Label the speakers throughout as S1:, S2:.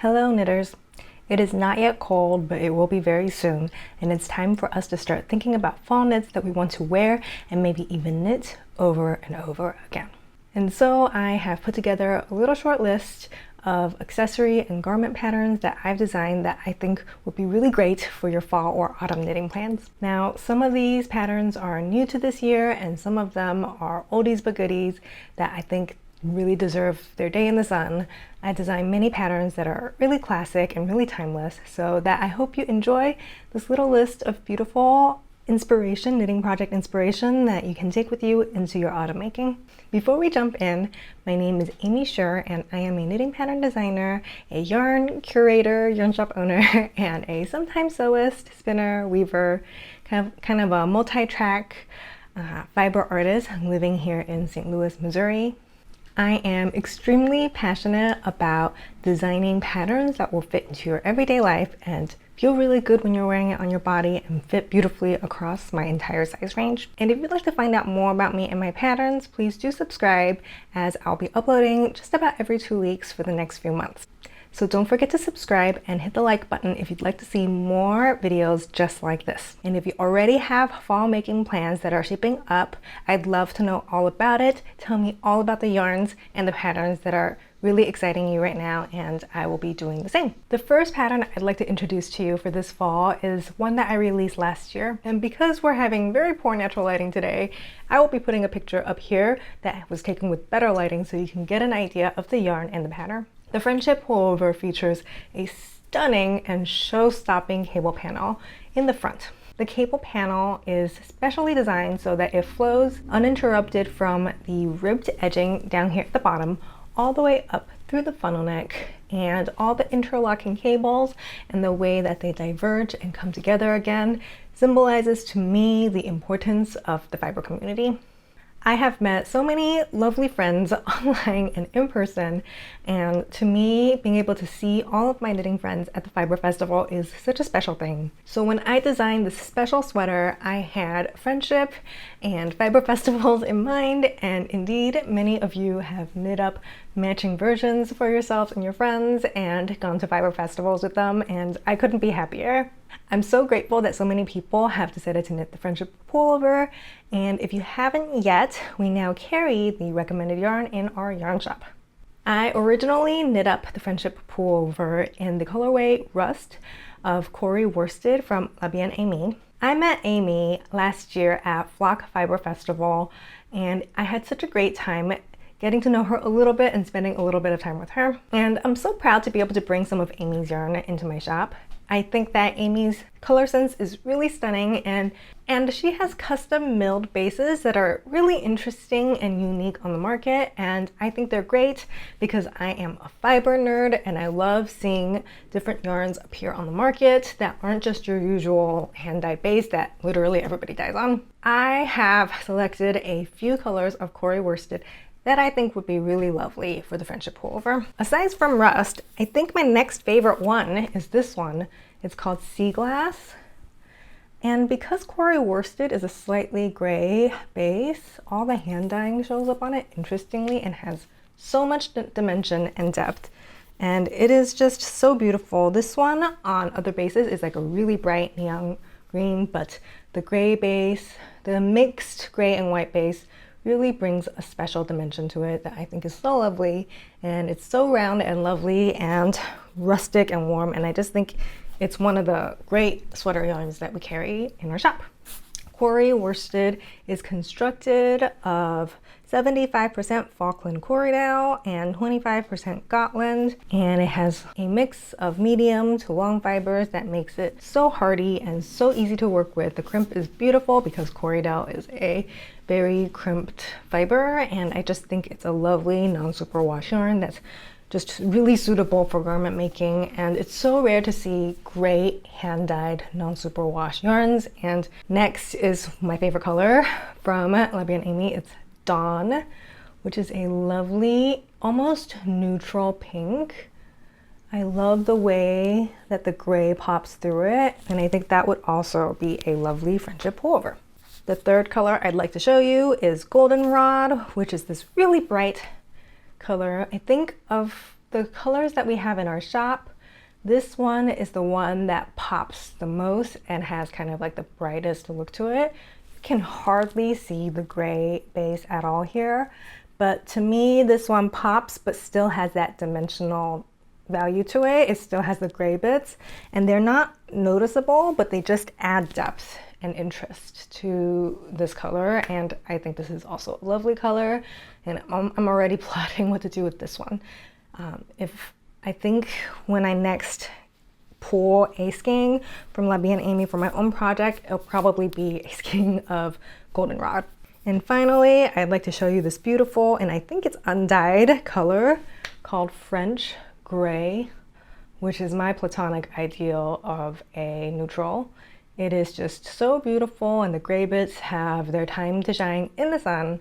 S1: Hello knitters! It is not yet cold, but it will be very soon, and it's time for us to start thinking about fall knits that we want to wear and maybe even knit over and over again. And so I have put together a little short list of accessory and garment patterns that I've designed that I think would be really great for your fall or autumn knitting plans. Now, some of these patterns are new to this year and some of them are oldies but goodies that I think really deserve their day in the sun. I designed many patterns that are really classic and really timeless, so that I hope you enjoy this little list of beautiful inspiration, knitting project inspiration that you can take with you into your autumn making. Before we jump in, my name is Amy Scher and I am a knitting pattern designer, a yarn curator, yarn shop owner, and a sometimes sewist, spinner, weaver, kind of a multi-track fiber artist living here in St. Louis, Missouri. I am extremely passionate about designing patterns that will fit into your everyday life and feel really good when you're wearing it on your body and fit beautifully across my entire size range. And if you'd like to find out more about me and my patterns, please do subscribe, as I'll be uploading just about every 2 weeks for the next few months. So don't forget to subscribe and hit the like button if you'd like to see more videos just like this. And if you already have fall making plans that are shaping up, I'd love to know all about it. Tell me all about the yarns and the patterns that are really exciting you right now, and I will be doing the same. The first pattern I'd like to introduce to you for this fall is one that I released last year. And because we're having very poor natural lighting today, I will be putting a picture up here that was taken with better lighting so you can get an idea of the yarn and the pattern. The Friendship Pullover features a stunning and show-stopping cable panel in the front. The cable panel is specially designed so that it flows uninterrupted from the ribbed edging down here at the bottom all the way up through the funnel neck, and all the interlocking cables and the way that they diverge and come together again symbolizes to me the importance of the fiber community. I have met so many lovely friends online and in person, and to me, being able to see all of my knitting friends at the Fiber Festival is such a special thing. So when I designed this special sweater, I had friendship and fiber festivals in mind, and indeed, many of you have knit up matching versions for yourselves and your friends and gone to fiber festivals with them, and I couldn't be happier. I'm so grateful that so many people have decided to knit the Friendship Pullover, and if you haven't yet, we now carry the recommended yarn in our yarn shop. I originally knit up the Friendship Pullover in the colorway Rust of Corey Worsted from La Bien Amy. I met Amy last year at Flock Fiber Festival, and I had such a great time getting to know her a little bit and spending a little bit of time with her. And I'm so proud to be able to bring some of Amy's yarn into my shop. I think that Amy's color sense is really stunning, and she has custom milled bases that are really interesting and unique on the market, and I think they're great because I am a fiber nerd and I love seeing different yarns appear on the market that aren't just your usual hand-dyed base that literally everybody dyes on. I have selected a few colors of Corey Worsted that I think would be really lovely for the Friendship Pullover. Aside from Rust, I think my next favorite one is this one. It's called Sea Glass. And because Corey Worsted is a slightly gray base, all the hand dyeing shows up on it interestingly and has so much dimension and depth. And it is just so beautiful. This one on other bases is like a really bright neon green, but the gray base, the mixed gray and white base, really brings a special dimension to it that I think is so lovely, and it's so round and lovely and rustic and warm, and I just think it's one of the great sweater yarns that we carry in our shop. Corey Worsted is constructed of 75% Falkland Corriedale and 25% Gotland, and it has a mix of medium to long fibers that makes it so hardy and so easy to work with. The crimp is beautiful because Corriedale is a very crimped fiber, and I just think it's a lovely non-superwash yarn that's just really suitable for garment making, and it's so rare to see great hand-dyed non-superwash yarns. And next is my favorite color from La Bien Amy. It's Dawn, which is a lovely, almost neutral pink. I love the way that the gray pops through it, and I think that would also be a lovely Friendship Pullover. The third color I'd like to show you is Goldenrod, which is this really bright color. I think of the colors that we have in our shop, This one is the one that pops the most and has kind of like the brightest look to it. You can hardly see the gray base at all here, but to me this one pops but still has that dimensional value to it. It still has the gray bits and they're not noticeable, but they just add depth and interest to this color, and I think this is also a lovely color, and I'm already plotting what to do with this one. I think when I next pull a skein from La Bien Amy for my own project, it'll probably be a skein of goldenrod. And finally, I'd like to show you this beautiful, and I think it's undyed color called French Gray, which is my platonic ideal of a neutral. It is just so beautiful, and the gray bits have their time to shine in the sun,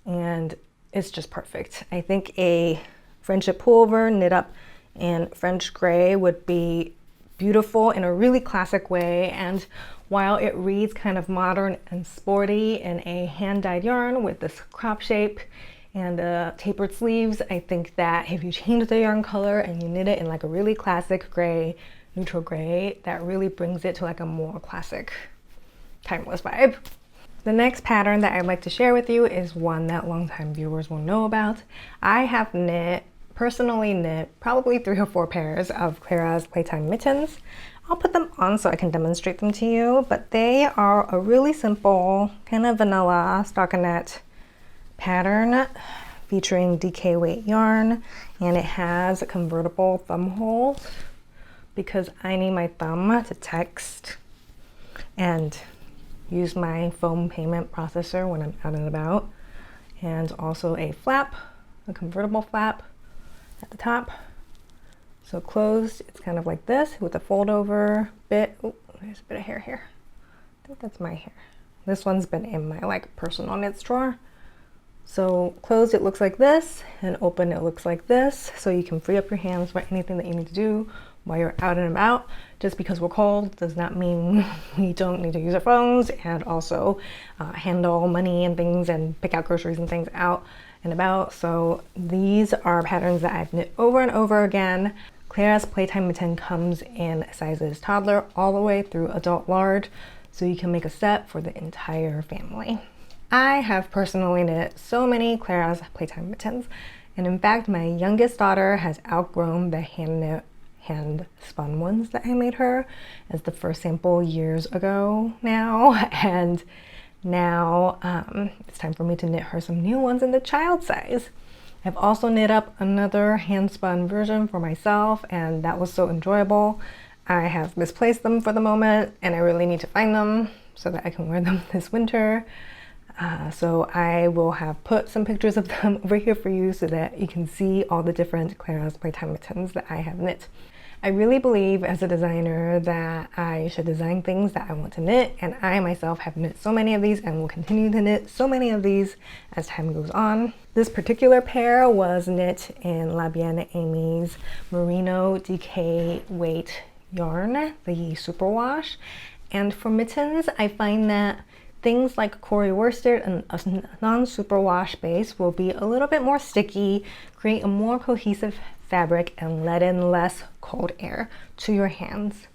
S1: and it's just perfect. I think a Friendship Pullover knit up in French Gray would be beautiful in a really classic way, and while it reads kind of modern and sporty in a hand-dyed yarn with this crop shape and tapered sleeves, I think that if you change the yarn color and you knit it in like a really classic gray, neutral gray, that really brings it to like a more classic, timeless vibe. The next pattern that I'd like to share with you is one that longtime viewers will know about. I have personally knit probably 3 or 4 pairs of Clara's Playtime mittens. I'll put them on so I can demonstrate them to you, but they are a really simple kind of vanilla stockinette pattern featuring DK weight yarn, and it has convertible thumb holes because I need my thumb to text and use my phone payment processor when I'm out and about, and also a flap, a convertible flap at the top. So closed, it's kind of like this with a fold over bit. Oh, there's a bit of hair here. I think that's my hair. This one's been in my like personal knits drawer. So closed, it looks like this, and open, it looks like this. So you can free up your hands for anything that you need to do while you're out and about. Just because we're cold does not mean we don't need to use our phones and also handle money and things and pick out groceries and things out and about. So these are patterns that I've knit over and over again. Clara's Playtime mitten comes in sizes toddler all the way through adult large, so you can make a set for the entire family. I have personally knit so many Clara's Playtime mittens, and in fact my youngest daughter has outgrown the hand spun ones that I made her as the first sample years ago now, and now it's time for me to knit her some new ones in the child size. I've also knit up another hand spun version for myself, and that was so enjoyable. I have misplaced them for the moment, and I really need to find them so that I can wear them this winter. So I will have put some pictures of them over here for you so that you can see all the different Clara's Playtime mittens that I have knit. I really believe as a designer that I should design things that I want to knit, and I myself have knit so many of these and will continue to knit so many of these as time goes on. This particular pair was knit in La Bien Amy's Merino DK weight yarn, the superwash. And for mittens, I find that things like Corey worsted and a non-superwash base will be a little bit more sticky, create a more cohesive fabric, and let in less cold air to your hands.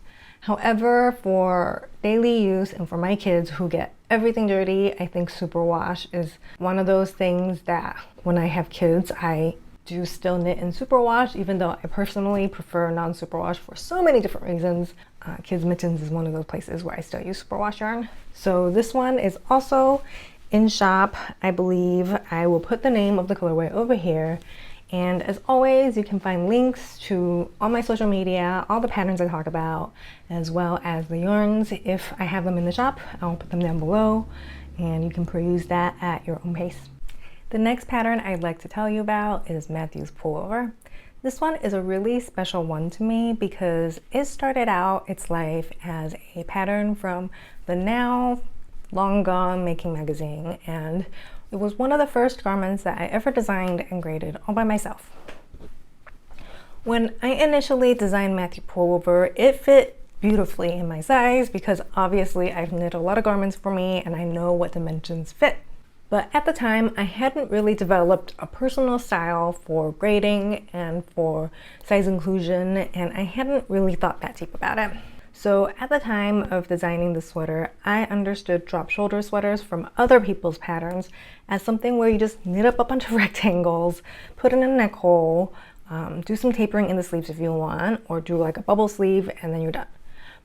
S1: However, for daily use and for my kids who get everything dirty, I think superwash is one of those things that when I have kids, I do still knit in superwash, even though I personally prefer non-superwash for so many different reasons. Kids mittens is one of those places where I still use superwash yarn. So this one is also in shop, I believe. I will put the name of the colorway over here. And as always, you can find links to all my social media, all the patterns I talk about, as well as the yarns. If I have them in the shop, I'll put them down below, and you can peruse that at your own pace. The next pattern I'd like to tell you about is Matthew's Pullover. This one is a really special one to me because it started out its life as a pattern from the now long gone Making magazine, and it was one of the first garments that I ever designed and graded all by myself. When I initially designed Matthew Pullover, it fit beautifully in my size because obviously I've knit a lot of garments for me and I know what dimensions fit. But at the time, I hadn't really developed a personal style for grading and for size inclusion, and I hadn't really thought that deep about it. So at the time of designing the sweater, I understood drop shoulder sweaters from other people's patterns as something where you just knit up a bunch of rectangles, put in a neck hole, do some tapering in the sleeves if you want, or do like a bubble sleeve, and then you're done.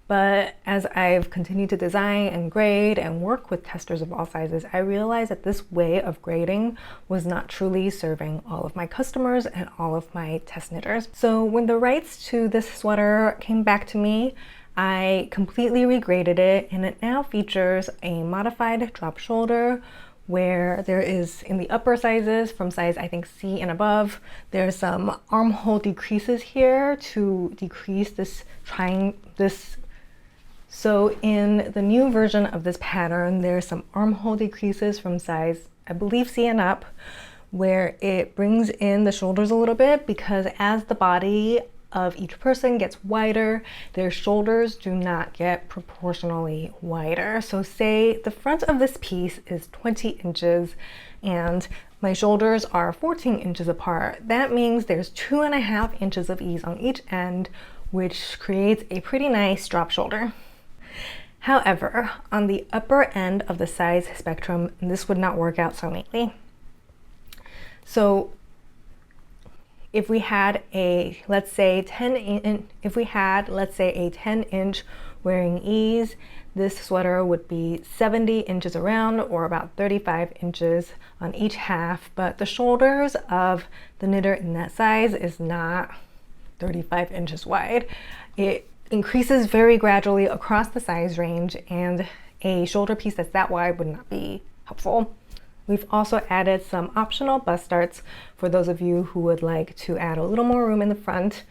S1: But as I've continued to design and grade and work with testers of all sizes, I realized that this way of grading was not truly serving all of my customers and all of my test knitters. So when the rights to this sweater came back to me, I completely regraded it, and it now features a modified drop shoulder where there is, in the upper sizes from size I think C and above, there's some armhole decreases here to decrease this So in the new version of this pattern, there's some armhole decreases from size, I believe, C and up, where it brings in the shoulders a little bit, because as the body of each person gets wider, their shoulders do not get proportionally wider. So say the front of this piece is 20 inches and my shoulders are 14 inches apart. That means there's 2.5 inches of ease on each end, which creates a pretty nice drop shoulder. However, on the upper end of the size spectrum, this would not work out so neatly. So if we had a, let's say, a 10 inch wearing ease, this sweater would be 70 inches around, or about 35 inches on each half, but the shoulders of the knitter in that size is not 35 inches wide. It increases very gradually across the size range, and a shoulder piece that's that wide would not be helpful. We've also added some optional bust darts for those of you who would like to add a little more room in the front.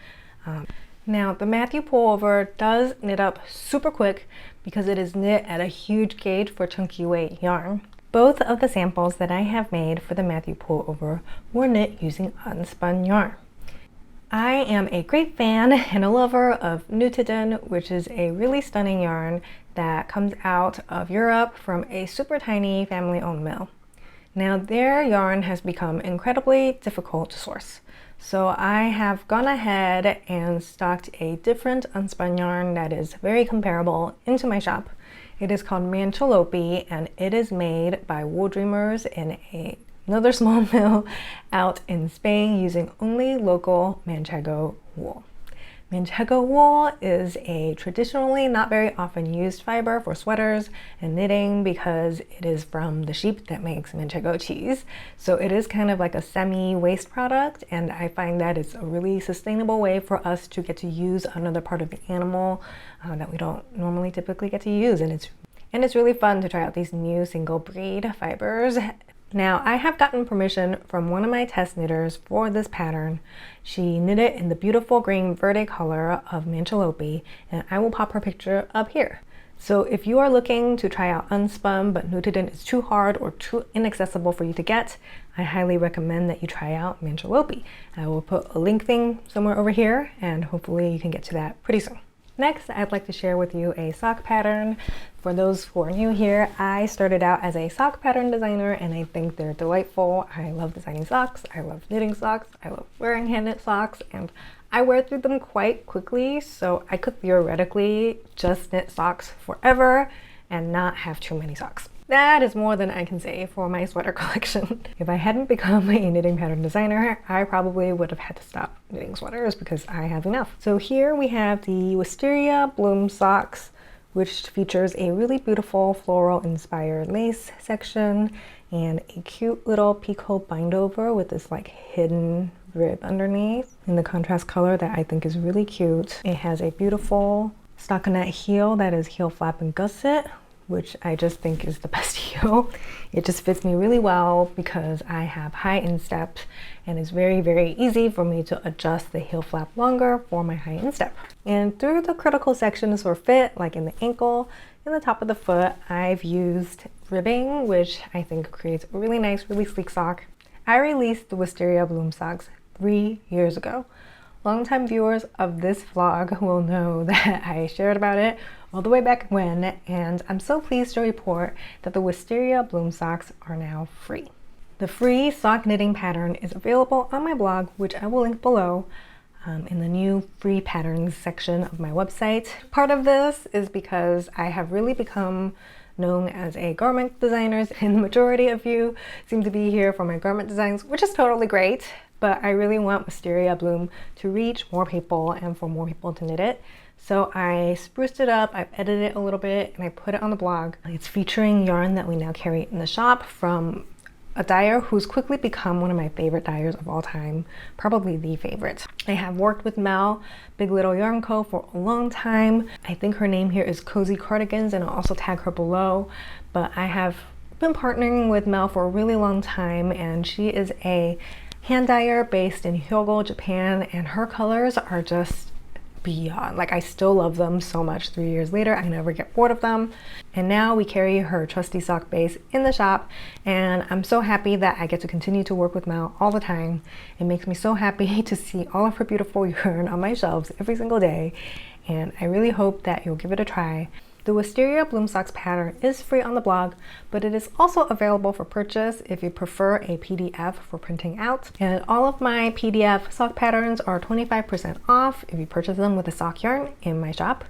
S1: Now, the Matthew Pullover does knit up super quick because it is knit at a huge gauge for chunky weight yarn. Both of the samples that I have made for the Matthew Pullover were knit using unspun yarn. I am a great fan and a lover of Mittens, which is a really stunning yarn that comes out of Europe from a super tiny family-owned mill. Now, their yarn has become incredibly difficult to source, so I have gone ahead and stocked a different unspun yarn that is very comparable into my shop. It is called Manchalopi, and it is made by Wool Dreamers in another small mill out in Spain using only local Manchego wool. Manchego wool is a traditionally not very often used fiber for sweaters and knitting because it is from the sheep that makes Manchego cheese. So it is kind of like a semi-waste product, and I find that it's a really sustainable way for us to get to use another part of the animal that we don't normally typically get to use. And it's really fun to try out these new single breed fibers. Now, I have gotten permission from one of my test knitters for this pattern. She knit it in the beautiful green verde color of Manchalopi, and I will pop her picture up here. So if you are looking to try out unspun but Mittens is too hard or too inaccessible for you to get, I highly recommend that you try out Manchalopi. I will put a link thing somewhere over here, and hopefully you can get to that pretty soon. Next, I'd like to share with you a sock pattern. For those who are new here, I started out as a sock pattern designer, and I think they're delightful. I love designing socks, I love knitting socks, I love wearing hand knit socks, and I wear through them quite quickly, so I could theoretically just knit socks forever and not have too many socks. That is more than I can say for my sweater collection. If I hadn't become a knitting pattern designer, I probably would have had to stop knitting sweaters because I have enough. So here we have the Wisteria bloom socks, which features a really beautiful floral inspired lace section and a cute little peacoat bind over with this like hidden rib underneath in the contrast color that I think is really cute. It has a beautiful stockinette heel that is heel flap and gusset, which I just think is the best heel. It just fits me really well because I have high instep, and it's very, very easy for me to adjust the heel flap longer for my high instep. And through the critical sections for fit, like in the ankle, in the top of the foot, I've used ribbing, which I think creates a really nice, really sleek sock. I released the Wisteria Bloom socks 3 years ago. Longtime viewers of this vlog will know that I shared about it all the way back when, and I'm so pleased to report that the Wisteria bloom socks are now free. The free sock knitting pattern is available on my blog, which I will link below in the new free patterns section of my website. Part of this is because I have really become known as a garment designer, and the majority of you seem to be here for my garment designs, which is totally great. But I really want Wisteria Bloom to reach more people and for more people to knit it. So I spruced it up, I've edited it a little bit, and I put it on the blog. It's featuring yarn that we now carry in the shop from a dyer who's quickly become one of my favorite dyers of all time, probably the favorite. I have worked with Mel, Big Little Yarn Co. for a long time. I think her name here is Cozy Cardigans, and I'll also tag her below. But I have been partnering with Mel for a really long time, and she is a hand dyer based in Hyogo, Japan, and her colors are just beyond. Like, I still love them so much 3 years later. I never get bored of them. And now we carry her trusty sock base in the shop, and I'm so happy that I get to continue to work with Mel all the time. It makes me so happy to see all of her beautiful yarn on my shelves every single day, and I really hope that you'll give it a try. The Wisteria Bloom Socks pattern is free on the blog, but it is also available for purchase if you prefer a PDF for printing out. And all of my PDF sock patterns are 25% off if you purchase them with a sock yarn in my shop.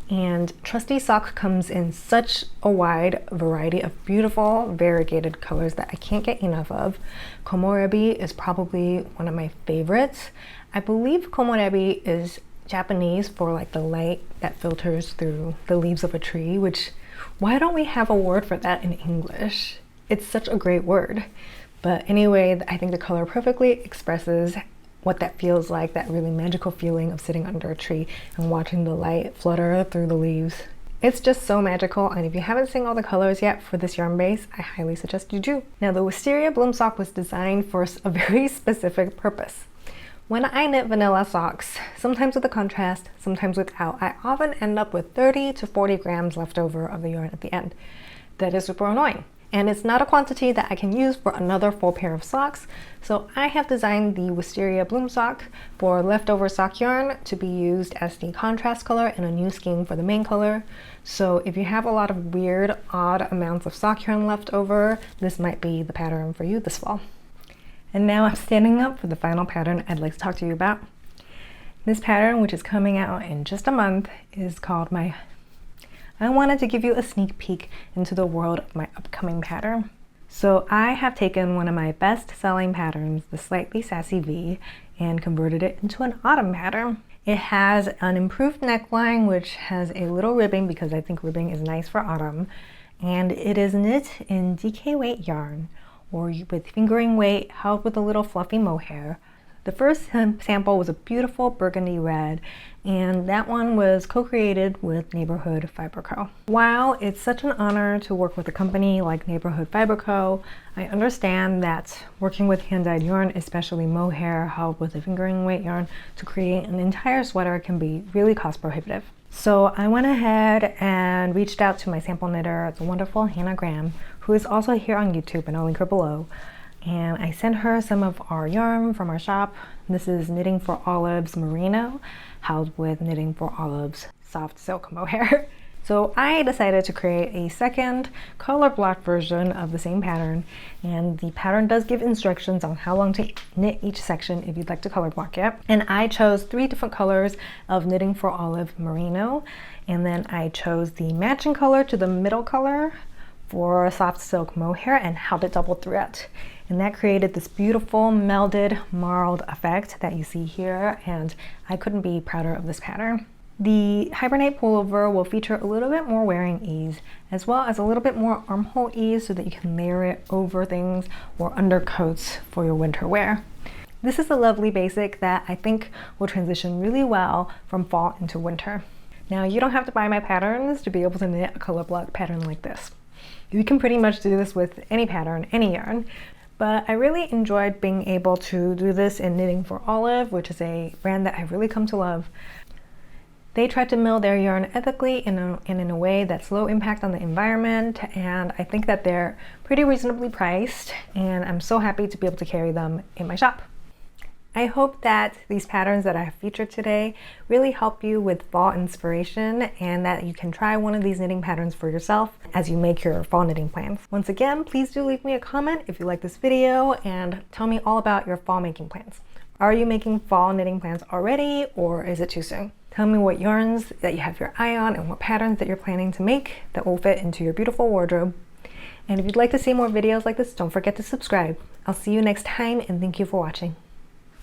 S1: And Trusty Sock comes in such a wide variety of beautiful variegated colors that I can't get enough of. Komorebi is probably one of my favorites. I believe Komorebi is Japanese for like the light that filters through the leaves of a tree, which, why don't we have a word for that in English? It's such a great word. But anyway, I think the color perfectly expresses what that feels like, that really magical feeling of sitting under a tree and watching the light flutter through the leaves. It's just so magical, and if you haven't seen all the colors yet for this yarn base, I highly suggest you do. Now, the Wisteria Bloom Sock was designed for a very specific purpose. When I knit vanilla socks, sometimes with a contrast, sometimes without, I often end up with 30 to 40 grams left over of the yarn at the end. That is super annoying. And it's not a quantity that I can use for another full pair of socks. So I have designed the Wisteria Bloom Sock for leftover sock yarn to be used as the contrast color in a new scheme for the main color. So if you have a lot of weird, odd amounts of sock yarn left over, this might be the pattern for you this fall. And now I'm standing up for the final pattern I'd like to talk to you about. This pattern, which is coming out in just a month, is called I wanted to give you a sneak peek into the world of my upcoming pattern. So I have taken one of my best-selling patterns, the Slightly Sassy V, and converted it into an autumn pattern. It has an improved neckline, which has a little ribbing because I think ribbing is nice for autumn, and it is knit in DK weight yarn, or with fingering weight, held with a little fluffy mohair. The first sample was a beautiful burgundy red, and that one was co-created with Neighborhood Fiber Co. While it's such an honor to work with a company like Neighborhood Fiber Co., I understand that working with hand-dyed yarn, especially mohair held with a fingering weight yarn, to create an entire sweater can be really cost prohibitive. So I went ahead and reached out to my sample knitter, the wonderful Hannah Graham, who is also here on YouTube, and I'll link her below. And I sent her some of our yarn from our shop. This is Knitting for Olives Merino, held with Knitting for Olives soft silk mohair. So I decided to create a second color block version of the same pattern, and the pattern does give instructions on how long to knit each section if you'd like to color block it. And I chose 3 different colors of Knitting for Olive Merino, and then I chose the matching color to the middle color for soft silk mohair and held it double thread. And that created this beautiful melded marled effect that you see here, and I couldn't be prouder of this pattern. The Hibernate Pullover will feature a little bit more wearing ease, as well as a little bit more armhole ease so that you can layer it over things or undercoats for your winter wear. This is a lovely basic that I think will transition really well from fall into winter. Now, you don't have to buy my patterns to be able to knit a color block pattern like this. You can pretty much do this with any pattern, any yarn. But I really enjoyed being able to do this in Knitting for Olive, which is a brand that I've really come to love. They try to mill their yarn ethically and in a way that's low impact on the environment, and I think that they're pretty reasonably priced, and I'm so happy to be able to carry them in my shop. I hope that these patterns that I have featured today really help you with fall inspiration and that you can try one of these knitting patterns for yourself as you make your fall knitting plans. Once again, please do leave me a comment if you like this video and tell me all about your fall making plans. Are you making fall knitting plans already, or is it too soon? Tell me what yarns that you have your eye on and what patterns that you're planning to make that will fit into your beautiful wardrobe. And if you'd like to see more videos like this, don't forget to subscribe. I'll see you next time, and thank you for watching.